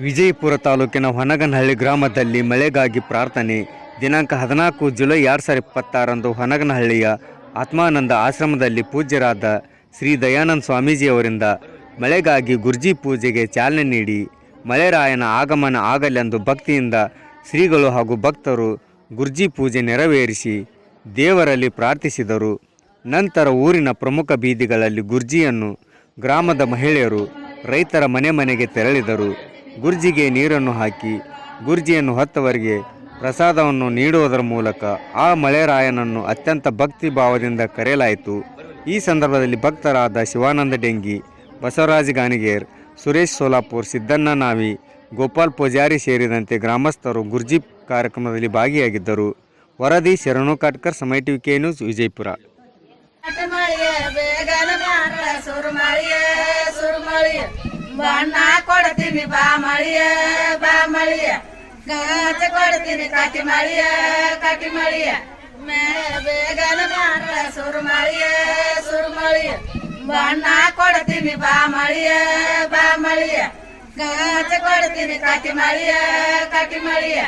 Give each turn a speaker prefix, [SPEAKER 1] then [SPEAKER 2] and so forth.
[SPEAKER 1] ವಿಜಯಪುರ ತಾಲೂಕಿನ ಹೊನಗನಹಳ್ಳಿ ಗ್ರಾಮದಲ್ಲಿ ಮಳೆಗಾಗಿ ಪ್ರಾರ್ಥನೆ. ದಿನಾಂಕ 14 ಜುಲೈ 2026ರಂದು ಹೊನಗನಹಳ್ಳಿಯ ಆತ್ಮಾನಂದ ಆಶ್ರಮದಲ್ಲಿ ಪೂಜ್ಯರಾದ ಶ್ರೀ ದಯಾನಂದ ಸ್ವಾಮೀಜಿಯವರಿಂದ ಮಳೆಗಾಗಿ ಗುರ್ಜಿ ಪೂಜೆಗೆ ಚಾಲನೆ ನೀಡಿ ಮಳೆರಾಯನ ಆಗಮನ ಆಗಲೆಂದು ಭಕ್ತಿಯಿಂದ ಶ್ರೀಗಳು ಹಾಗೂ ಭಕ್ತರು ಗುರ್ಜಿ ಪೂಜೆ ನೆರವೇರಿಸಿ ದೇವರಲ್ಲಿ ಪ್ರಾರ್ಥಿಸಿದರು. ನಂತರ ಊರಿನ ಪ್ರಮುಖ ಬೀದಿಗಳಲ್ಲಿ ಗುರ್ಜಿಯನ್ನು ಗ್ರಾಮದ ಮಹಿಳೆಯರು ರೈತರ ಮನೆ ಮನೆಗೆ ತೆರಳಿದರು. ಗುರ್ಜಿಗೆ ನೀರನ್ನು ಹಾಕಿ ಗುರ್ಜಿಯನ್ನು ಹೊತ್ತವರಿಗೆ ಪ್ರಸಾದವನ್ನು ನೀಡುವುದರ ಮೂಲಕ ಆ ಮಳೆರಾಯನನ್ನು ಅತ್ಯಂತ ಭಕ್ತಿ ಭಾವದಿಂದ ಕರೆಯಲಾಯಿತು. ಈ ಸಂದರ್ಭದಲ್ಲಿ ಭಕ್ತರಾದ ಶಿವಾನಂದ ಡೆಂಗಿ, ಬಸವರಾಜ ಗಾಣಿಗೇರ್, ಸುರೇಶ್ ಸೋಲಾಪುರ್, ಸಿದ್ದಣ್ಣ ನಾವಿ, ಗೋಪಾಲ್ ಪೂಜಾರಿ ಸೇರಿದಂತೆ ಗ್ರಾಮಸ್ಥರು ಗುರ್ಜಿ ಕಾರ್ಯಕ್ರಮದಲ್ಲಿ ಭಾಗಿಯಾಗಿದ್ದರು. ವರದಿ ಶರಣು ಕಾಟ್ಕರ್, ಸಮಯ ಟಿವಿ ಕೆ ನ್ಯೂಸ್, ವಿಜಯಪುರ.
[SPEAKER 2] ಬಣ್ಣ ಕೊಡ್ತೀನಿ ಬಾ ಮಳಿಯ ಬಾ ಮಳಿಯ, ಗಾಜ ಕೊಡ್ತೀನಿ ಕಾಟಿ ಮಳಿಯ ಕಾಟಿ ಮಳಿಯ, ಬೇಗನ ಬಾರ ಸುರು ಮಳಿಯ ಬಣ್ಣ ಕೊಡ್ತೀನಿ ಬಾ ಮಳಿಯ ಬಾ ಮಳಿಯ, ಗಾಜ ಕೊಡ್ತೀನಿ ಕಾಟಿ ಮಳಿಯ